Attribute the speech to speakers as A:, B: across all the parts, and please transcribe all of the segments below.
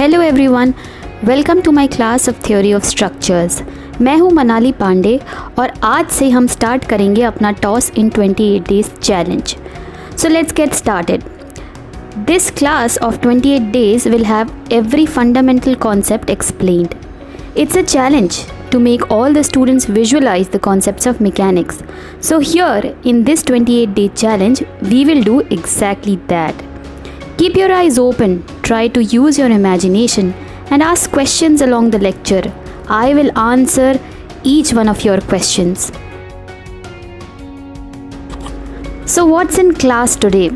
A: Hello everyone, welcome to my class of theory of structures. मैं हूं मनाली पांडे और आज से हम स्टार्ट करेंगे अपना toss in 28 days challenge. So let's get started. This class of 28 days will have every fundamental concept explained. It's a challenge to make all the students visualize the concepts of mechanics. So here in this 28-day challenge, we will do exactly that. Keep your eyes open, try to use your imagination and ask questions along the lecture. I will answer each one of your questions. So what's in class today?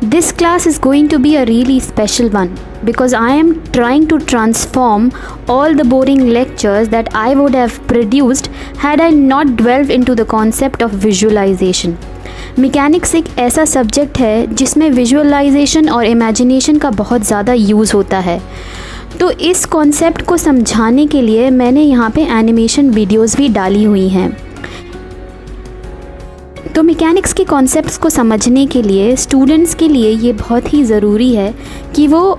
A: This class is going to be a really special one because I am trying to transform all the boring lectures that I would have produced had I not delved into the concept of visualization. Mechanics एक ऐसा subject है जिसमें visualisation और imagination का बहुत ज़्यादा use होता है। तो इस कॉन्सेप्ट को समझाने के लिए मैंने यहाँ पे एनिमेशन वीडियोस भी डाली हुई हैं। तो मैकेनिक्स के कॉन्सेप्ट्स को समझने के लिए स्टूडेंट्स के लिए ये बहुत ही ज़रूरी है कि वो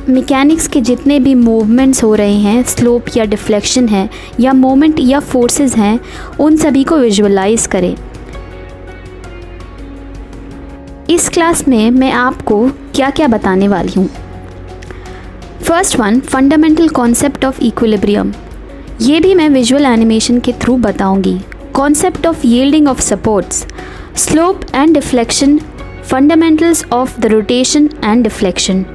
A: मैकेनिक्स के जितने भी मूवमेंट्स हो रहे हैं, स्लोप या डिफ्लेक्शन है या मोमेंट या फोर्सेस हैं, उन सभी को विजुअलाइज करें। इस क्लास में मैं आपको क्या क्या बताने वाली हूँ। First one, fundamental concept of equilibrium. ये भी मैं विजुअल एनिमेशन के थ्रू बताऊँगी। Concept of yielding of supports, slope and deflection, fundamentals of the rotation and deflection.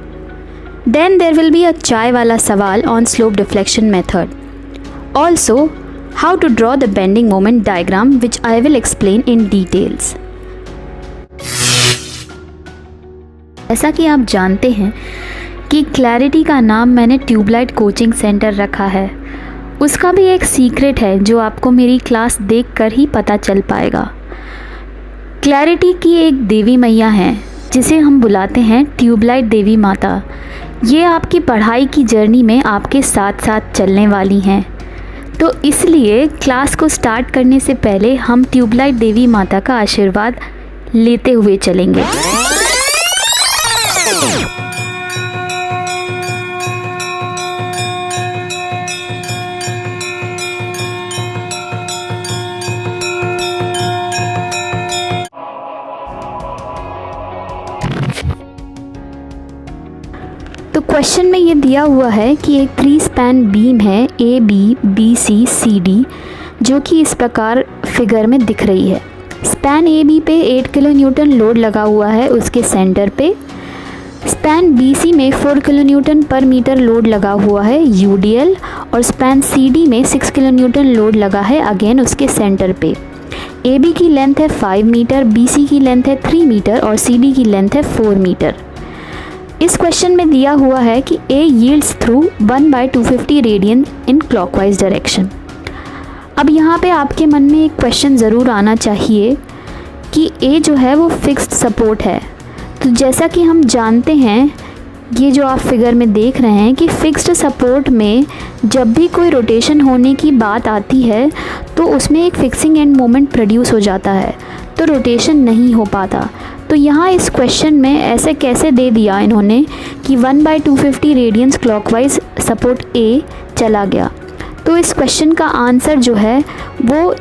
A: Then there will be a चाय वाला सवाल on slope deflection method. Also how to draw the bending moment diagram which I will explain in details. जैसा कि आप जानते हैं कि clarity का नाम मैंने ट्यूबलाइट कोचिंग सेंटर रखा है। उसका भी एक सीक्रेट है जो आपको मेरी क्लास देखकर ही पता चल पाएगा। क्लैरिटी की एक देवी मैया है जिसे हम बुलाते हैं ट्यूबलाइट देवी माता। ये आपकी पढ़ाई की जर्नी में आपके साथ साथ चलने वाली हैं। तो इसलिए क्लास को स्टार्ट करने से पहले हम ट्यूबलाइट देवी माता का आशीर्वाद लेते हुए चलेंगे। तो क्वेश्चन में ये दिया हुआ है कि एक 3 स्पैन बीम है A B B C C D, जो कि इस प्रकार फिगर में दिख रही है। स्पैन ए बी पे 8 किलो न्यूटन लोड लगा हुआ है उसके सेंटर पे। स्पैन बी सी में 4 किलो न्यूटन पर मीटर लोड लगा हुआ है यूडीएल, और स्पैन सी डी में 6 किलो न्यूटन लोड लगा है अगेन उसके सेंटर पे। ए बी की लेंथ है 5 मीटर, बी सी की लेंथ है 3 मीटर और सी डी की लेंथ है 4 मीटर। इस क्वेश्चन में दिया हुआ है कि A yields through 1/250 radian in clockwise direction. अब यहाँ पे आपके मन में एक क्वेश्चन ज़रूर आना चाहिए कि ए जो है वो फिक्स्ड सपोर्ट है। तो जैसा कि हम जानते हैं, ये जो आप फिगर में देख रहे हैं कि फिक्स्ड सपोर्ट में जब भी कोई रोटेशन होने की बात आती है तो उसमें एक फिक्सिंग एंड मोमेंट प्रोड्यूस हो जाता है, तो रोटेशन नहीं हो पाता। तो यहाँ इस क्वेश्चन में ऐसे कैसे दे दिया इन्होंने कि 1/250 रेडियंस क्लॉकवाइज सपोर्ट ए चला गया। तो इस क्वेश्चन का आंसर जो है वो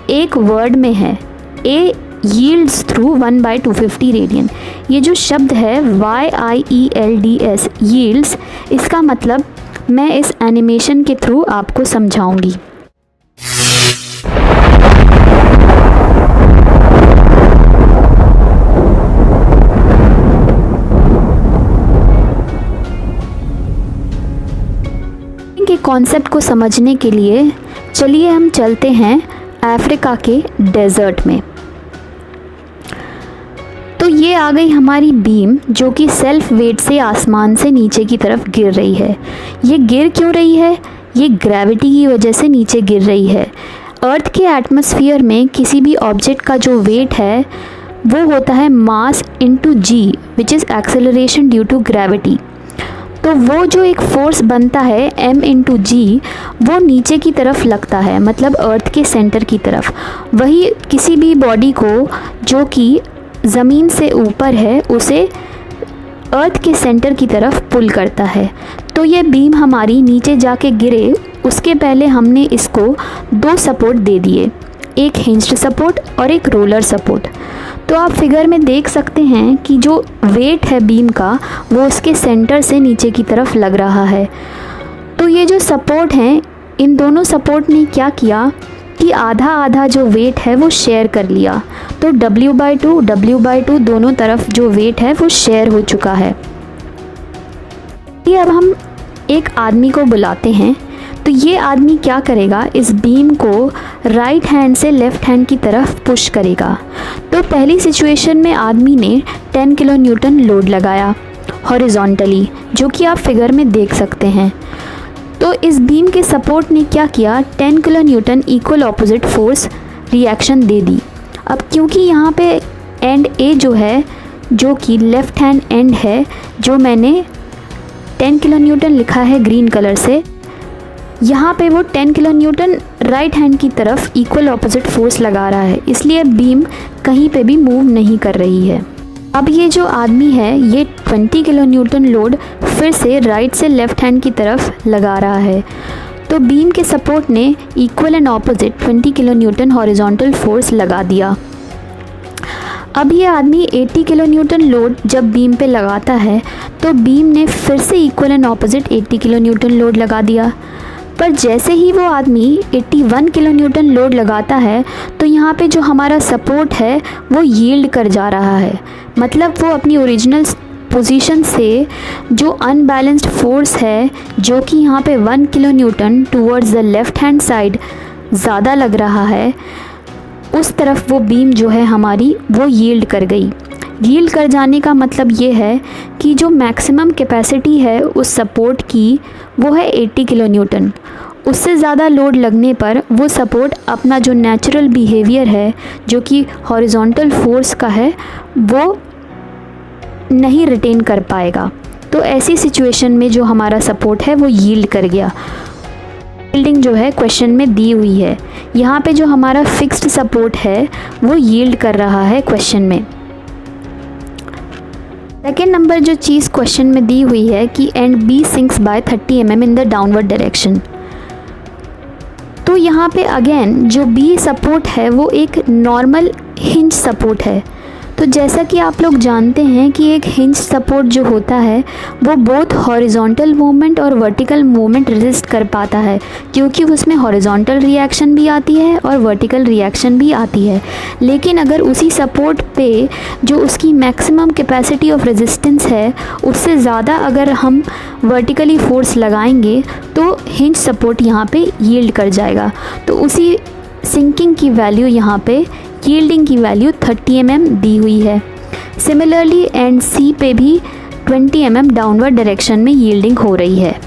A: एक वर्ड में है, ए यील्ड्स थ्रू 1/250 रेडियन। ये जो शब्द है YIELDS यील्ड्स, इसका मतलब मैं इस एनिमेशन के थ्रू आपको समझाऊंगी। के कॉन्सेप्ट को समझने के लिए चलिए हम चलते हैं अफ्रीका के डेजर्ट में। तो ये आ गई हमारी बीम जो कि सेल्फ वेट से आसमान से नीचे की तरफ गिर रही है। ये गिर क्यों रही है? ये ग्रेविटी की वजह से नीचे गिर रही है। अर्थ के एटमॉस्फेयर में किसी भी ऑब्जेक्ट का जो वेट है वो होता है mass into g, which is acceleration due to gravity. तो वो जो एक फोर्स बनता है m इंटू जी, वो नीचे की तरफ लगता है, मतलब अर्थ के सेंटर की तरफ। वही किसी भी बॉडी को जो कि ज़मीन से ऊपर है उसे अर्थ के सेंटर की तरफ पुल करता है। तो तो ये बीम हमारी नीचे जाके गिरे उसके पहले हमने इसको 2 सपोर्ट दे दिए, एक हिंज्ड सपोर्ट और एक रोलर सपोर्ट। तो आप फिगर में देख सकते हैं कि जो वेट है बीम का वो उसके सेंटर से नीचे की तरफ लग रहा है। तो ये जो सपोर्ट हैं, इन दोनों सपोर्ट ने क्या किया कि आधा आधा जो वेट है वो शेयर कर लिया। तो W/2 दोनों तरफ जो वेट है वो शेयर हो चुका है। ये अब हम एक आदमी को बुलाते हैं। तो ये आदमी क्या करेगा, इस बीम को राइट हैंड से लेफ़्ट हैंड की तरफ पुश करेगा। तो पहली सिचुएशन में आदमी ने 10 किलो न्यूटन लोड लगाया हॉरिजॉन्टली, जो कि आप फिगर में देख सकते हैं। तो इस बीम के सपोर्ट ने क्या किया, 10 kilo newton equal opposite force reaction दे दी। अब क्योंकि यहाँ पे एंड ए जो है, जो कि लेफ़्ट हैंड एंड है, जो मैंने 10 किलो न्यूटन लिखा है ग्रीन कलर से, यहाँ पे वो 10 किलो न्यूटन राइट हैंड की तरफ इक्वल ऑपोजिट फोर्स लगा रहा है, इसलिए बीम कहीं पे भी मूव नहीं कर रही है। अब ये जो आदमी है ये 20 किलो न्यूटन लोड फिर से राइट से लेफ़्ट हैंड की तरफ लगा रहा है। तो बीम के सपोर्ट ने equal and opposite 20 kilo Newton horizontal force लगा दिया। अब ये आदमी 80 किलो न्यूटन लोड जब बीम पे लगाता है तो बीम ने फिर से equal and opposite 80 kilo Newton load लगा दिया। पर जैसे ही वो आदमी 81 किलो न्यूटन लोड लगाता है तो यहाँ पे जो हमारा सपोर्ट है वो यील्ड कर जा रहा है, मतलब वो अपनी ओरिजिनल पोजीशन से जो अनबैलेंस्ड फोर्स है, जो कि यहाँ पे 1 kilo Newton towards the left hand side ज़्यादा लग रहा है, उस तरफ वो बीम जो है हमारी वो यील्ड कर गई। यील्ड कर जाने का मतलब ये है कि जो मैक्सिमम कैपेसिटी है उस सपोर्ट की वो है 80 किलो न्यूटन। उससे ज़्यादा लोड लगने पर वो सपोर्ट अपना जो नेचुरल बिहेवियर है, जो कि हॉरिजॉन्टल फोर्स का है, वो नहीं रिटेन कर पाएगा। तो ऐसी सिचुएशन में जो हमारा सपोर्ट है वो यील्ड कर गया। यील्डिंग जो है क्वेश्चन में दी हुई है, यहाँ पे जो हमारा फिक्स्ड सपोर्ट है वो यील्ड कर रहा है क्वेश्चन में। सेकेंड नंबर जो चीज़ क्वेश्चन में दी हुई है कि end B sinks by 30 mm in the downward direction. तो यहाँ पे अगेन जो बी सपोर्ट है वो एक नॉर्मल हिंज सपोर्ट है। तो जैसा कि आप लोग जानते हैं कि एक हिंज सपोर्ट जो होता है वो बोथ हॉरिजॉन्टल मूवमेंट और वर्टिकल मूवमेंट रेजिस्ट कर पाता है, क्योंकि उसमें हॉरिजॉन्टल रिएक्शन भी आती है और वर्टिकल रिएक्शन भी आती है। लेकिन अगर उसी सपोर्ट पे जो उसकी मैक्सिमम कैपेसिटी ऑफ रेजिस्टेंस है उससे ज़्यादा अगर हम वर्टिकली फोर्स लगाएंगे तो हिंज सपोर्ट यहाँ पे यील्ड कर जाएगा। तो उसी सिंकिंग की वैल्यू यहाँ पे यील्डिंग की वैल्यू 30 mm दी हुई है। सिमिलरली एंड सी पे भी 20 mm डाउनवर्ड डायरेक्शन में यील्डिंग हो रही है।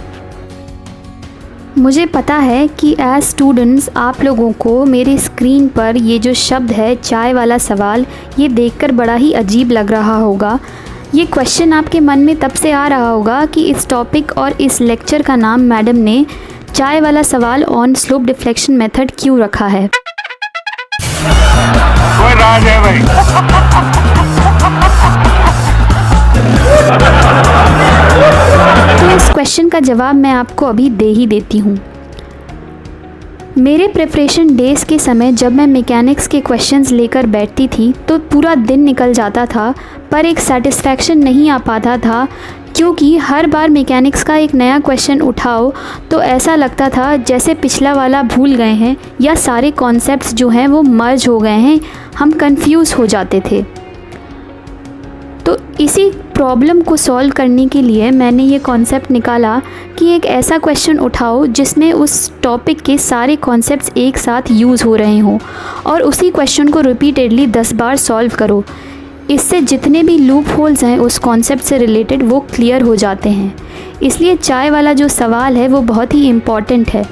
A: मुझे पता है कि एज स्टूडेंट्स आप लोगों को मेरे स्क्रीन पर ये जो शब्द है चाय वाला सवाल, ये देखकर बड़ा ही अजीब लग रहा होगा। ये क्वेश्चन आपके मन में तब से आ रहा होगा कि इस टॉपिक और इस लेक्चर का नाम मैडम ने चाय वाला सवाल ऑन स्लोप डिफ्लेक्शन मेथड क्यों रखा है।
B: कोई राज है भाई।
A: तो इस क्वेश्चन का जवाब मैं आपको अभी दे ही देती हूँ। मेरे प्रिपरेशन डेज़ के समय जब मैं मैकेनिक्स के क्वेश्चंस लेकर बैठती थी तो पूरा दिन निकल जाता था, पर एक सेटिस्फैक्शन नहीं आ पाता था, क्योंकि हर बार मैकेनिक्स का एक नया क्वेश्चन उठाओ तो ऐसा लगता था जैसे पिछला वाला भूल गए हैं या सारे कॉन्सेप्ट्स जो हैं वो मर्ज हो गए हैं, हम कंफ्यूज हो जाते थे। तो इसी प्रॉब्लम को सॉल्व करने के लिए मैंने ये कॉन्सेप्ट निकाला कि एक ऐसा क्वेश्चन उठाओ जिसमें उस टॉपिक के सारे कॉन्सेप्ट्स एक साथ यूज़ हो रहे हों और उसी क्वेश्चन को रिपीटेडली 10 बार सॉल्व करो। इससे जितने भी लूप होल्स हैं उस कॉन्सेप्ट से रिलेटेड वो क्लियर हो जाते हैं। इसलिए चाय वाला जो सवाल है वो बहुत ही इम्पॉर्टेंट है।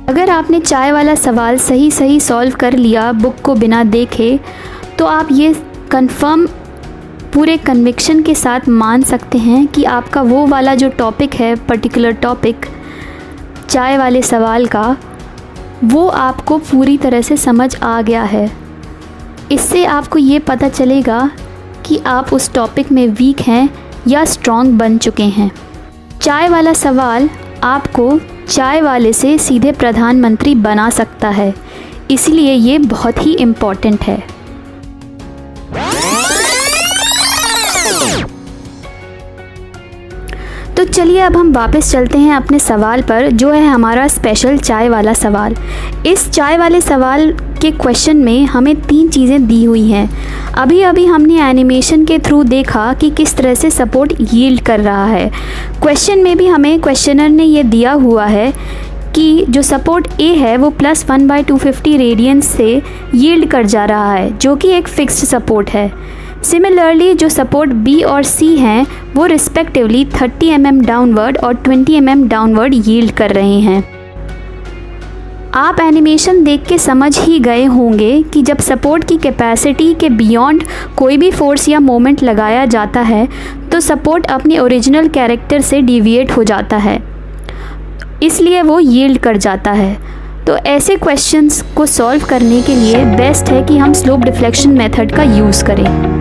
A: अगर आपने चाय वाला सवाल सही सॉल्व कर लिया बुक को बिना देखे, तो आप ये कंफर्म पूरे कन्विक्शन के साथ मान सकते हैं कि आपका वो वाला जो टॉपिक है, पर्टिकुलर टॉपिक चाय वाले सवाल का, वो आपको पूरी तरह से समझ आ गया है। इससे आपको ये पता चलेगा कि आप उस टॉपिक में वीक हैं या स्ट्रॉन्ग बन चुके हैं। चाय वाला सवाल आपको चाय वाले से सीधे प्रधानमंत्री बना सकता है, इसलिए ये बहुत ही इम्पॉर्टेंट है। तो चलिए अब हम वापस चलते हैं अपने सवाल पर, जो है हमारा स्पेशल चाय वाला सवाल। इस चाय वाले सवाल के क्वेश्चन में हमें 3 चीज़ें दी हुई हैं। अभी अभी हमने एनिमेशन के थ्रू देखा कि किस तरह से सपोर्ट यील्ड कर रहा है। क्वेश्चन में भी हमें क्वेश्चनर ने ये दिया हुआ है कि जो सपोर्ट ए है वो +1/250 रेडियंस से यील्ड कर जा रहा है, जो कि एक फिक्स्ड सपोर्ट है। सिमिलरली जो सपोर्ट बी और सी हैं वो रिस्पेक्टिवली 30 mm डाउनवर्ड और 20 mm डाउनवर्ड यील्ड कर रहे हैं। आप एनिमेशन देख के समझ ही गए होंगे कि जब सपोर्ट की कैपेसिटी के बियॉन्ड कोई भी फोर्स या मोमेंट लगाया जाता है तो सपोर्ट अपने ओरिजिनल कैरेक्टर से डिविएट हो जाता है, इसलिए वो यील्ड कर जाता है। तो ऐसे क्वेश्चंस को सॉल्व करने के लिए बेस्ट है कि हम स्लोप डिफ्लेक्शन मेथड का यूज़ करें।